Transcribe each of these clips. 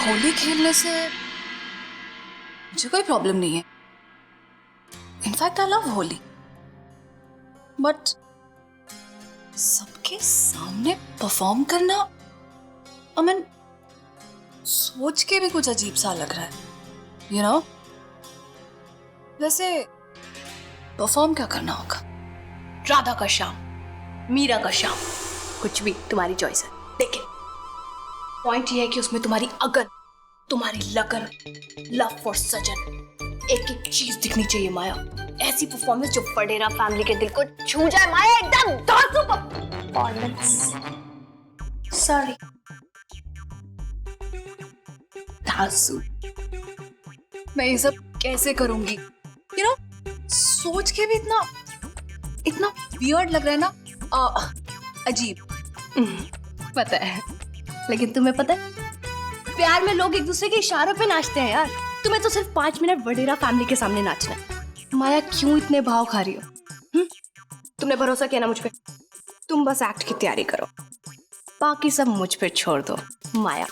होली खेलने से मुझे कोई प्रॉब्लम नहीं है। In fact I love Holi, but सबके सामने परफॉर्म करना आई मीन सोच के भी कुछ अजीब सा लग रहा है, यू नो। वैसे परफॉर्म क्या करना होगा? राधा का श्याम, मीरा का श्याम, कुछ भी तुम्हारी चॉइस है, लेकिन पॉइंट ये है कि उसमें तुम्हारी अगन, तुम्हारी लगन, लव फॉर सजन, एक एक चीज दिखनी चाहिए माया। ऐसी परफॉर्मेंस जो वडेरा फैमिली के दिल को छू जाए माया, एकदम धांसू परफॉर्मेंस। सॉरी, धांसू। मैं ये सब कैसे करूंगी? यू नो, सोच के भी इतना वियर्ड लग रहा है ना, अजीब। पता है, लेकिन तुम्हें पता है प्यार में लोग एक दूसरे के इशारों पे नाचते हैं यार। तुम्हें तो सिर्फ 5 मिनट वडेरा फैमिली के सामने नाचना है। माया, क्यों इतने भाव खा रही हो? तुमने भरोसा किया ना मुझ पे, तुम बस एक्ट की तैयारी करो, बाकी सब मुझ पे छोड़ दो माया।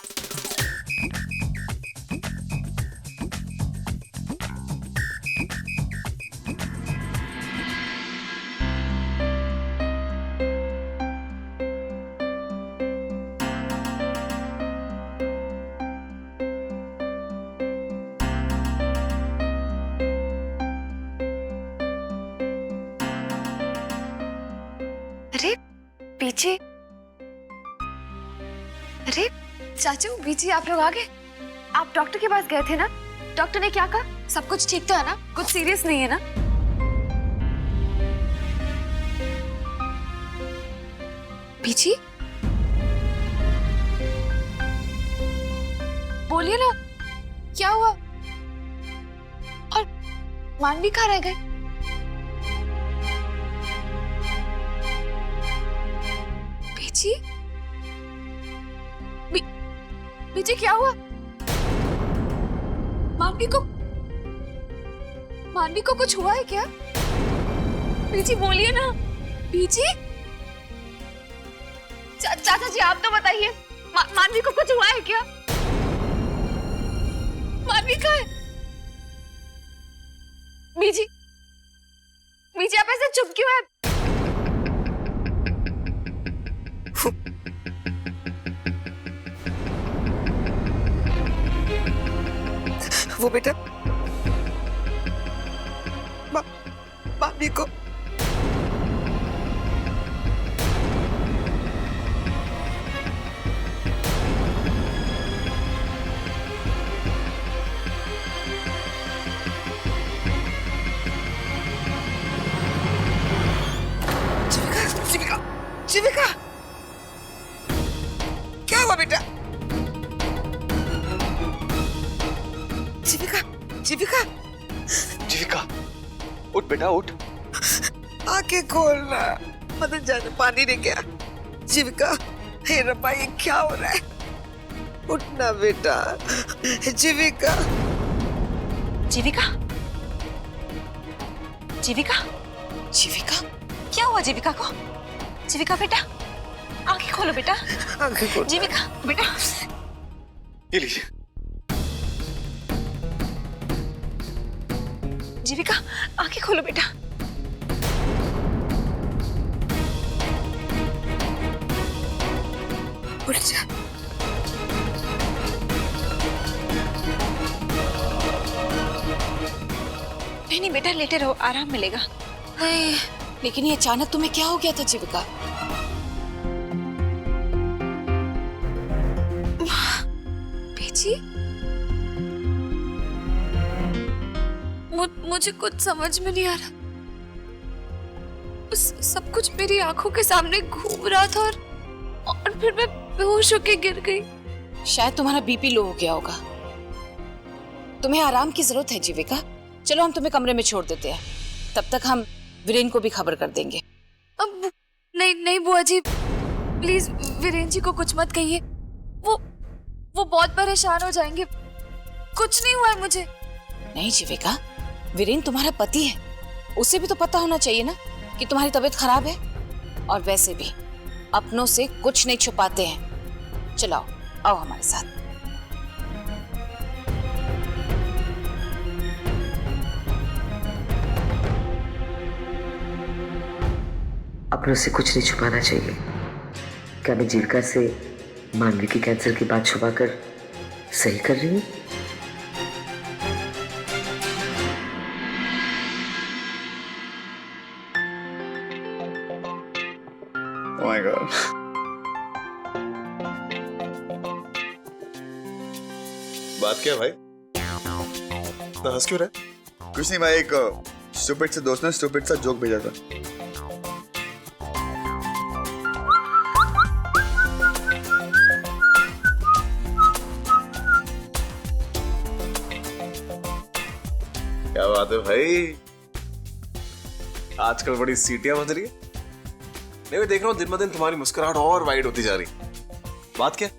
अरे बीजी, अरे चाचू, बीजी आप लोग आ गए। आप डॉक्टर के पास गए थे ना? डॉक्टर ने क्या कहा? सब कुछ ठीक तो है ना? कुछ सीरियस नहीं है ना? बीजी बोलिए ना, क्या हुआ? और मानवी कहाँ रह गए? बीजी, बीजी क्या हुआ? मानवी को कुछ हुआ है क्या? बीजी बोलिए ना, बीजी। चाचा जी आप तो बताइए, मानवी को कुछ हुआ है क्या? मानवी कहाँ है? बीजी, बीजी आप ऐसे चुप क्यों है? वो बेटा मानवी को जीविका, जीविका, क्या हुआ बेटा? जीविका, जीविका, जीविका, उठ बेटा उठ। आंखें खोलना, मदन जाने पानी ने क्या? जीविका, हे रब्बा, ये क्या हो रहा है? उठना बेटा, जीविका, जीविका, जीविका, जीविका, क्या हुआ जीविका को? जीविका बेटा, आंखें खोलो बेटा। आंखें खोलो जीविका बेटा, ये लीजिए। जीविका आंखें खोलो बेटा। उठ जा। नहीं बेटा, लेटे रहो, आराम मिलेगा। नहीं, लेकिन ये अचानक तुम्हें क्या हो गया था जीविका? बेची, मुझे कुछ समझ में नहीं आ रहा। सब कुछ मेरी आंखों के सामने घूम रहा था और फिर मैं बेहोश होके गिर गई। शायद तुम्हारा बीपी लो हो गया होगा। तुम्हें आराम की जरूरत है जीविका। चलो हम तुम्हें कमरे में छोड़ देते हैं, तब तक हम वीरेन को भी खबर कर देंगे। अब नहीं बुआ जी, प्लीज वीरेन जी को कुछ मत कहिए, वो बहुत परेशान हो जाएंगे। कुछ नहीं हुआ है मुझे। नहीं जीविका, वीरेन तुम्हारा पति है, उसे भी तो पता होना चाहिए ना कि तुम्हारी तबीयत खराब है। और वैसे भी अपनों से कुछ नहीं छुपाते हैं। चलो आओ हमारे साथ। अपनों से कुछ नहीं छुपाना चाहिए। क्या मैं जीविका से मानवी की कैंसर की बात छुपाकर सही कर रही हूँ? Oh my God. बात क्या भाई? इतना हंस क्यों रहा है? कुछ नहीं भाई, एक स्टूपिड से दोस्त ने स्टूपिड सा जोक भेजा था। क्या बात है भाई, आजकल बड़ी सीटियां बज रही है। नहीं, मैं देख रहा हूँ दिन ब दिन तुम्हारी मुस्कुराहट और वाइड होती जा रही। बात क्या?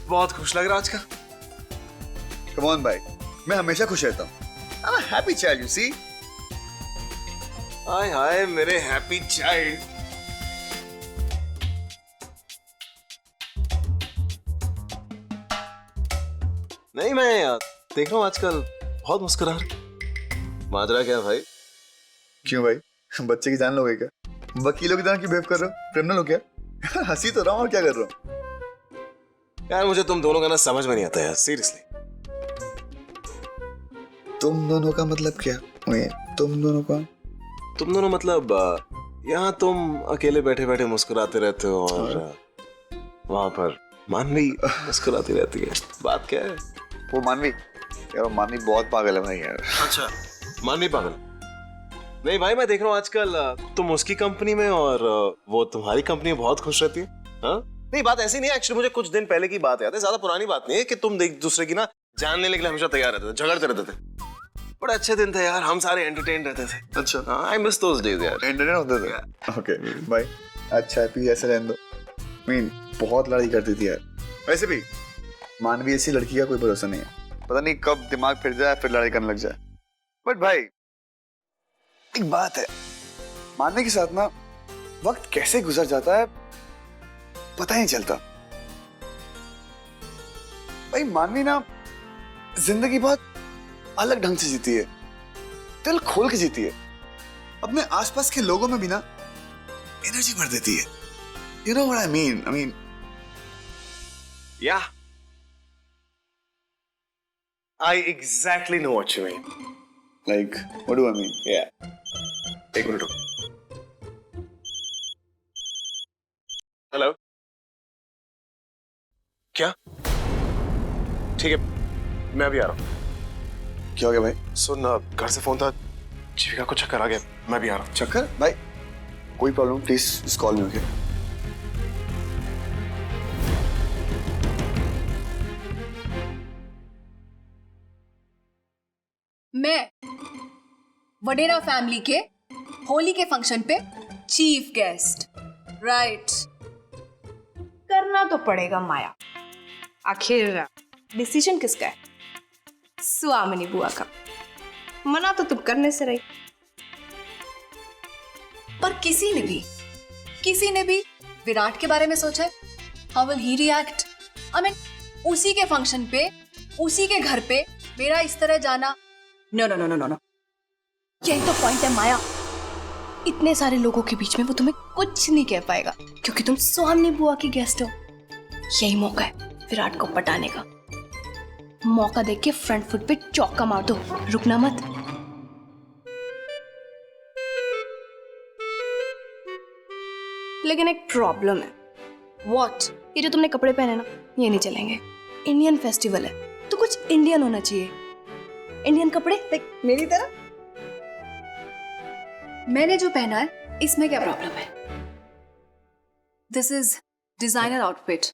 बहुत खुश लग रहा आज का। Come on भाई, मैं हमेशा खुश रहता हूँ। I'm a happy child, you see? हाय हाय मेरे हैप्पी चाइल्ड। नहीं, मैं देख रहा हूँ आजकल बहुत मुस्कुरा रही। माजरा क्या भाई? क्यों भाई, बच्चे की जान लोगे क्या? वकीलों की तरह क्यों बिहेव कर रहे हो? क्रिमिनल हो क्या? हंसी तो रहा हूँ और क्या कर रहा हूँ? यार मुझे तुम दोनों का ना समझ में नहीं आता यार, सीरियसली। तुम दोनों का मतलब क्या? तुम दोनों का? तुम दोनों मतलब यहाँ तुम अकेले बैठे बैठे मुस्कुराते रहते हो और वहां पर मानवी मुस्कुराती रहती है। बात क्या है? वो मानवी, यार वो मानवी बहुत पागल है भाई यार। अच्छा, मानवी पागल? नहीं भाई, मैं देख रहा हूँ आजकल तुम उसकी कंपनी में और वो तुम्हारी कंपनी में बहुत खुश रहती है। हाँ? नहीं, बात ऐसी नहीं है। एक्चुअली मुझे कुछ दिन पहले की बात याद है, ज्यादा पुरानी बात नहीं है, कि तुम एक दूसरे की ना जान लेने के लिए हमेशा तैयार रहते थे, झगड़ते रहते थे। बड़े अच्छे दिन थे यार, हम सारे एंटरटेन रहते थे। अच्छा, हाँ, आई मिस दोस डेज यार। एंटरटेन होते थे। ओके भाई, अच्छा है, ऐसे रहने दो। मीन बहुत लड़ाई करती थी यार। वैसे भी मानवी ऐसी लड़की का कोई भरोसा नहीं है, पता नहीं कब दिमाग फिर जाए फिर लड़ाई करने लग जाए। बट भाई एक बात है, मानवी के साथ ना वक्त कैसे गुजर जाता है पता ही नहीं चलता। भाई मानवी ना जिंदगी बहुत अलग ढंग से जीती है, दिल खोल के जीती है, अपने आसपास के लोगों में भी ना एनर्जी भर देती है। You know what I mean? I mean, Yeah, I exactly know what you mean. like, what do I mean? Yeah. एक मिनट रुको। हेलो, क्या? ठीक है, मैं अभी आ रहा हूँ। क्या हो गया भाई? सुन, घर से फोन था, जीविका को चक्कर आ गया, मैं भी आ रहा हूँ। चक्कर? भाई कोई प्रॉब्लम प्लीज इस कॉल में। ओके मैं वडेरा फैमिली के होली के फंक्शन पे चीफ गेस्ट, राइट? करना तो पड़ेगा माया। आखिर डिसीजन किसका है? स्वामिनी बुआ का। मना तो तुम करने से रही, पर किसी ने भी विराट के बारे में सोचा है? How will he react? I mean, उसी के फंक्शन पे, उसी के घर पे मेरा इस तरह जाना। No no no no no, यही तो पॉइंट है माया। इतने सारे लोगों के बीच में वो तुम्हें कुछ नहीं कह पाएगा क्योंकि तुम स्वामिनी बुआ की गेस्ट हो। यही मौका है विराट को पटाने का। मौका देख के फ्रंट फुट पे चौका मार दो, रुकना मत। लेकिन एक प्रॉब्लम है। व्हाट? ये जो तुमने कपड़े पहने ना, ये नहीं चलेंगे। इंडियन फेस्टिवल है तो कुछ इंडियन होना चाहिए। इंडियन कपड़े लाइक मेरी तरह। मैंने जो पहना है इसमें क्या प्रॉब्लम है? This is designer outfit.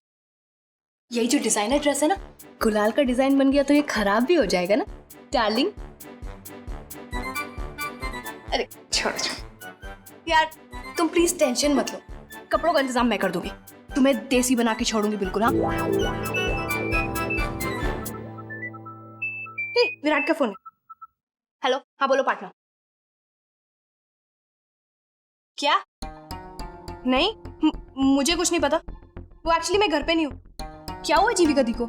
यही जो डिजाइनर ड्रेस है ना, गुलाल का डिजाइन बन गया तो ये खराब भी हो जाएगा ना डार्लिंग। अरे छोड़ो यार, तुम प्लीज टेंशन मत लो, कपड़ों का इंतजाम मैं कर दूंगी। तुम्हें देसी बना के छोड़ूंगी बिल्कुल। हाँ, विराट का फोन है। हेलो, हाँ बोलो पार्टनर। क्या? नहीं, मुझे कुछ नहीं पता। वो एक्चुअली मैं घर पे नहीं हूँ। क्या हुआ जीविका दी को?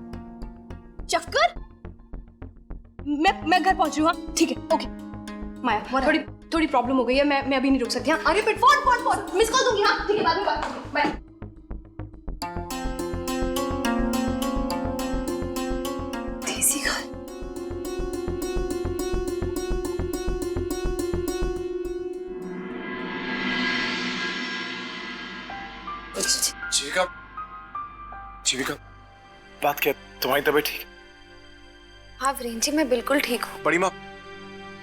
चक्कर? मैं घर पहुंच रही हूँ। ठीक है, ओके। माया थोड़ी थोड़ी प्रॉब्लम हो गई है, मैं अभी नहीं रुक सकती। हाँ अरे फिर फोन मिस कॉल दूंगी। हाँ ठीक है, बाद में बात करेंगे, बाय। देसी खाल। जीविका, जीविका, बात क्या? तुम्हारी तबीयत ठीक है? हाँ वीरेन जी, मैं बिल्कुल ठीक हूँ। बड़ी माँ,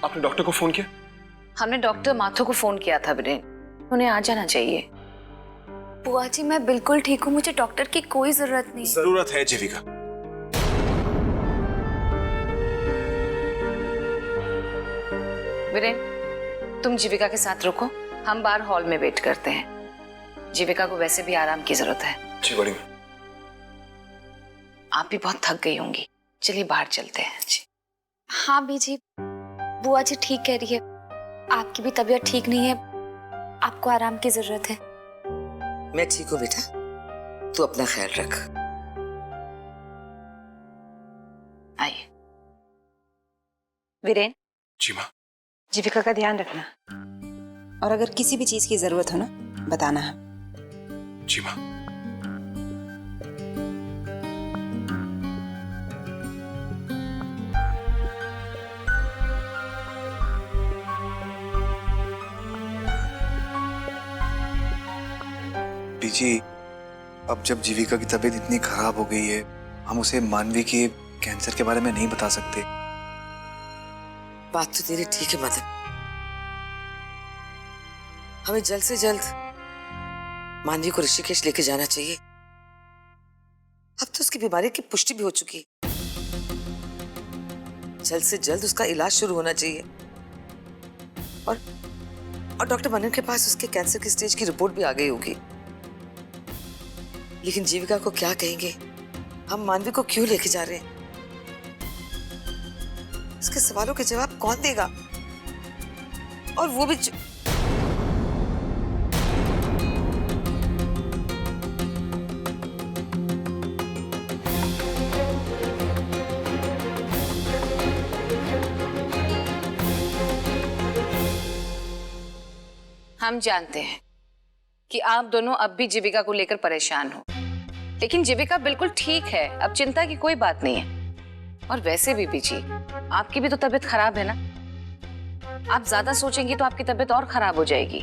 आपने डॉक्टर को फोन किया? हमने डॉक्टर माथुर को फोन किया था वीरेन, उन्हें आ जाना चाहिए। बुआ जी मैं बिल्कुल ठीक हूँ, मुझे डॉक्टर की कोई जरूरत नहीं। जरूरत है जीविका। वीरेन, तुम जीविका के साथ रुको, हम बाहर हॉल में वेट करते हैं। जीविका को वैसे भी आराम की जरूरत है। जी बड़ी माँ। आप भी बहुत थक गई होंगी, चलिए बाहर चलते हैं। जी हाँ बीजी, बुआ जी ठीक कह रही है, आपकी भी तबीयत ठीक नहीं है, आपको आराम की जरूरत है। मैं ठीक हूँ बेटा, तू अपना ख्याल रख। आइए। वीरेन, जी माँ। जीविका का ध्यान रखना, और अगर किसी भी चीज की जरूरत हो ना, बताना है। जी माँ। जी, अब जब जीविका की तबीयत इतनी खराब हो गई है, हम उसे मानवी के कैंसर के बारे में नहीं बता सकते। बात तो तेरी ठीक है मदन, हमें जल्द से जल्द मानवी को ऋषिकेश लेके जाना चाहिए। अब तो उसकी बीमारी की पुष्टि भी हो चुकी है, जल्द से जल्द उसका इलाज शुरू होना चाहिए। और डॉक्टर मनन के पास उसके कैंसर की स्टेज की रिपोर्ट भी आ गई होगी। लेकिन जीविका को क्या कहेंगे, हम मानवी को क्यों लेके जा रहे हैं? उसके सवालों के जवाब कौन देगा? और वो भी हम जानते हैं कि आप दोनों अब भी जीविका को लेकर परेशान हो, लेकिन जीविका बिल्कुल ठीक है, अब चिंता की कोई बात नहीं है। और वैसे भी बीजी, आपकी भी तो तबीयत खराब है ना, आप ज्यादा सोचेंगी तो आपकी तबीयत और खराब हो जाएगी।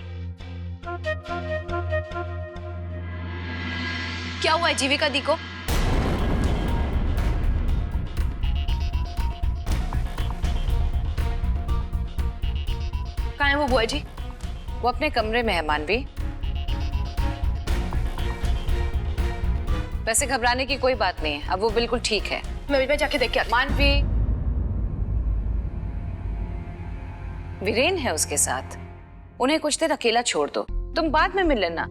क्या हुआ है जीविका दी को? कहाँ है वो बुआ जी? वो अपने कमरे में है मानवी। वैसे घबराने की कोई बात नहीं है, अब वो बिल्कुल ठीक है। मैं भी जाके देख के आती हूँ। मानवी, वीरेन है उसके साथ, उन्हें कुछ देर अकेला छोड़ दो, तुम बाद में मिल लेना।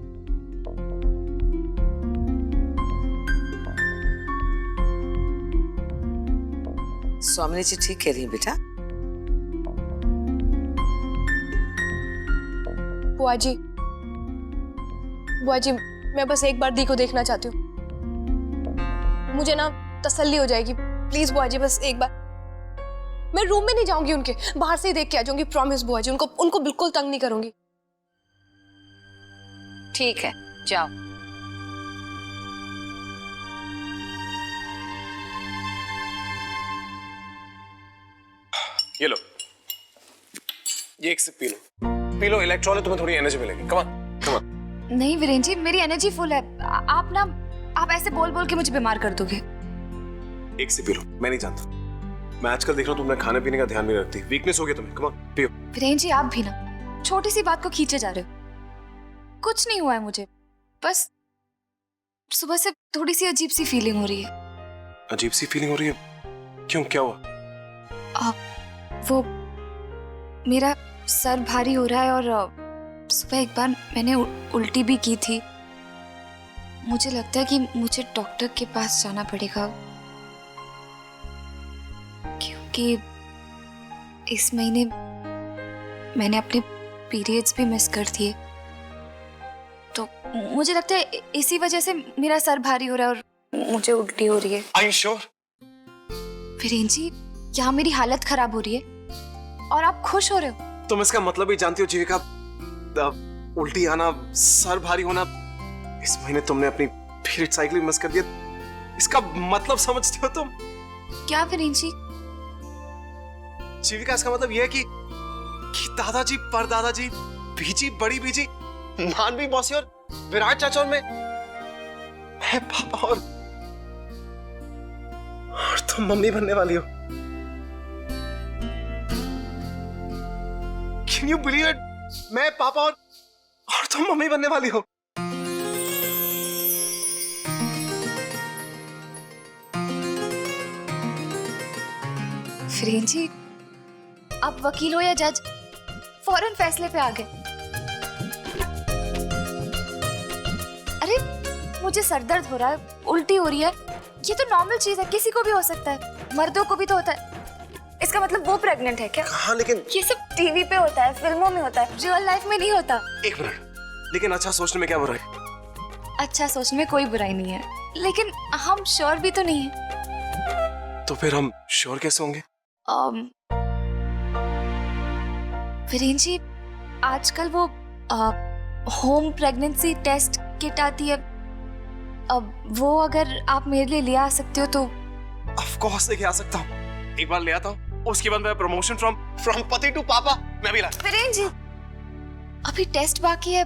स्वामिनी जी ठीक कह रही है बेटा। बुआ जी, मैं बस एक बार दी को देखना चाहती हूँ, मुझे ना तसल्ली हो जाएगी। प्लीज बुआ जी, बस एक बार। मैं रूम में नहीं जाऊंगी उनके, बाहर से ही देख के आ जाऊंगी, प्रॉमिस बुआ जी। उनको बिल्कुल तंग नहीं करूंगी। ठीक है, जाओ। ये लो, ये एक SIP P low, P low, Electral तुम्हें थोड़ी एनर्जी मिलेगी। Come on, come on. नहीं वीरेन जी, मेरी एनर्जी फुल है। आप ऐसे बोल बोल के मुझे बीमार कर दोगे। एक सिप पी लो, मैं नहीं जानता, मैं आजकल देख रहा हूँ तुमने खाने पीने का ध्यान नहीं रखती, वीकनेस हो गया तुम्हें। कम ऑन, पियो। वीरेन जी आप भी ना छोटी सी बात को खींचे जा रहे हो। कुछ नहीं हुआ है मुझे, बस सुबह से थोड़ी सी अजीब सी फीलिंग हो रही है। अजीब सी फीलिंग हो रही है? क्यों, क्या हुआ? वो मेरा सर भारी हो रहा है, और सुबह एक बार मैंने उल्टी भी की थी। मुझे लगता है कि मुझे डॉक्टर के पास जाना पड़ेगा, क्योंकि इस महीने मैंने अपने पीरियड्स भी मिस कर दिए। तो मुझे लगता है इसी वजह से मेरा सर भारी हो रहा है और मुझे उल्टी हो रही है। Are you sure? वीरेन जी, यहाँ मेरी हालत खराब हो रही है और आप खुश हो रहे हो। तुम इसका मतलब ही जानती हो जीविका। उल्टी आना, सर भारी होना, इस महीने तुमने अपनी पीरियड साइकिल मिस कर दिया, इसका मतलब समझते हो तुम? क्या फिरेंजी? जीविका इसका मतलब यह है कि दादाजी, परदादाजी, बीजी, बड़ी बीजी, मानवी मौसी और विराट चाचा और मैं पापा और तुम मम्मी बनने वाली हो। Can you believe it? मैं पापा और तुम मम्मी बनने वाली हो। फिरेंजी, आप वकील हो या जज, फौरन फैसले पे आ गए। अरे मुझे सर दर्द हो रहा है, उल्टी हो रही है, ये तो नॉर्मल चीज है, किसी को भी हो सकता है, मर्दों को भी तो होता है। इसका मतलब वो प्रेग्नेंट है क्या? हाँ, लेकिन ये सब टीवी पे होता है, फिल्मों में होता है, रियल लाइफ में नहीं होता। एक मिनट, लेकिन अच्छा सोचने में क्या बुराई? अच्छा सोचने में कोई बुराई नहीं है, लेकिन हम श्योर भी तो नहीं है। तो फिर हम श्योर कैसे होंगे? फिरेंजी, आजकल वो होम प्रेगनेंसी टेस्ट किट आती है, अब वो अगर आप मेरे लिए ले आ सकते हो तो। ऑफ कोर्स लेके आ सकता हूँ, एक बार ले आता हूँ, उसके बाद मैं प्रमोशन फ्रॉम पति टू पापा मैं भी ला। फिरेंजी, अभी टेस्ट बाकी है,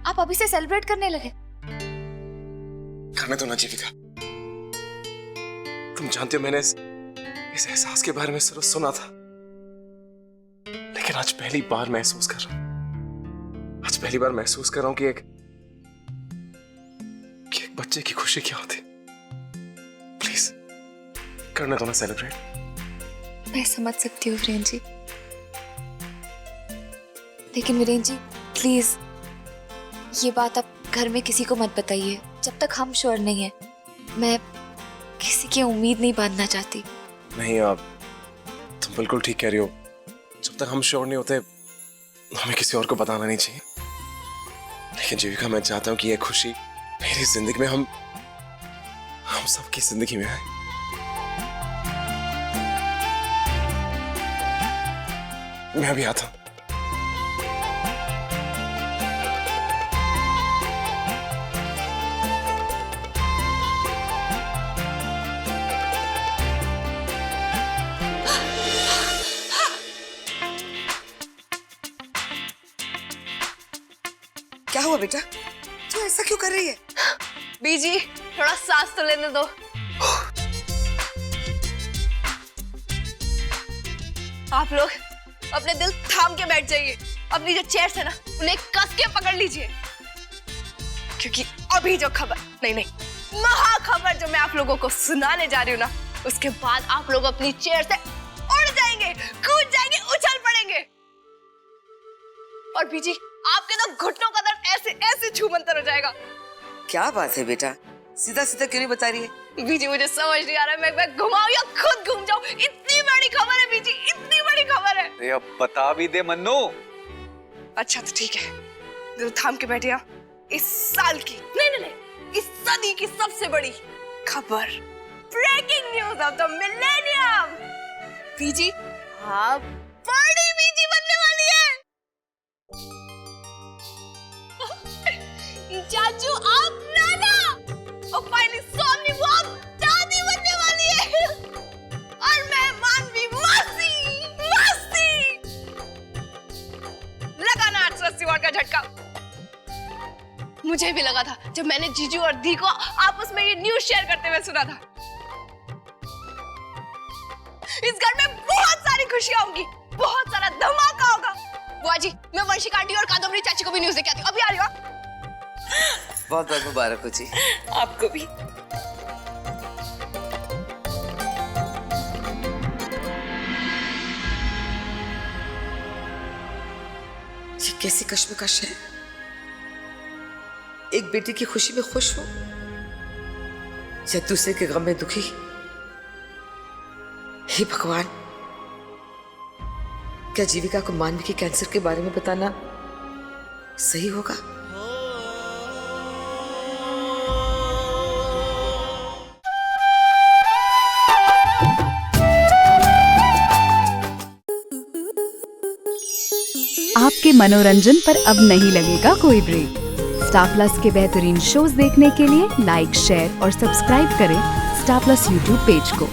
आप अभी से सेलिब्रेट करने लगे? करने दो ना जीविका, तुम जानते हो मैंने इस एहसास के बारे में सिर्फ सुना था, लेकिन आज पहली बार महसूस कर रहा हूं। आज पहली बार महसूस कर रहा हूं कि एक बच्चे की खुशी क्या होती। प्लीज करने दो ना सेलिब्रेट। मैं समझ सकती हूँ फिरेंजी, लेकिन फिरेंजी प्लीज ये बात आप घर में किसी को मत बताइए जब तक हम श्योर नहीं है। मैं किसी की उम्मीद नहीं बांधना चाहती। नहीं, आप तुम बिल्कुल ठीक कह रही हो, जब तक हम श्योर नहीं होते हमें किसी और को बताना नहीं चाहिए। लेकिन जीविका, मैं चाहता हूँ कि ये खुशी मेरी जिंदगी में हम सबकी जिंदगी में आए। मैं अभी आता हूँ। क्या हुआ बेटा, तू ऐसा क्यों कर रही है? बीजी, थोड़ा सांस तो लेने दो। आप लोग अपने दिल थाम के बैठ जाइए, अपनी जो चेयर्स है ना उन्हें कस के पकड़ लीजिए, क्योंकि अभी जो खबर नहीं महा खबर जो मैं आप लोगों को सुनाने जा रही हूँ ना, उसके बाद आप लोग अपनी चेयर से उड़ जाएंगे, कूद जाएंगे, उछल पड़ेंगे। और बीजी, आपके तो घुटनों का दर्द ऐसे ऐसे छूमंतर हो जाएगा। क्या बात है बेटा, सीधा सीधा क्यों नहीं बता रही है? बीजी, मुझे समझ नहीं आ रहा है, मैं घुमाऊं या खुद घूम जाऊं? इतनी बड़ी खबर है बीजी, इतनी बड़ी खबर है। अरे अब बता भी दे मन्नू। अच्छा तो ठीक है, दिल थाम के बैठिए। इस साल की नहीं, इस सदी की सबसे बड़ी खबर, breaking news of the millennium. Biji, आप बड़ी बीजी बनने वाली है। चाचू आप नाना, और फाइनली सोनी वो आप दादी बनने वाली है, और मैं मानवी मौसी। लगा ना 880 वाट का झटका। मुझे भी लगा था जब मैंने जीजू और दी को आपस में ये न्यूज़ शेयर करते हुए सुना था। इस घर में बहुत सारी खुशियां होंगी, बहुत सारा धमाका होगा। बुआ जी, मैं वंशिका आंटी और कादम्बरी चाची को भी न्यूज़ देके आती हूँ, अभी आ रही हूँ। बहुत बहुत मुबारक हो जी। आपको भी। ये कैसी कश्मकश है, एक बेटी की खुशी में खुश हो या दूसरे के गम में दुखी। हे भगवान, क्या जीविका को मानवी के कैंसर के बारे में बताना सही होगा? आपके मनोरंजन पर अब नहीं लगेगा कोई ब्रेक। स्टार प्लस के बेहतरीन शोज देखने के लिए लाइक, शेयर और सब्सक्राइब करें स्टार प्लस यूट्यूब पेज को।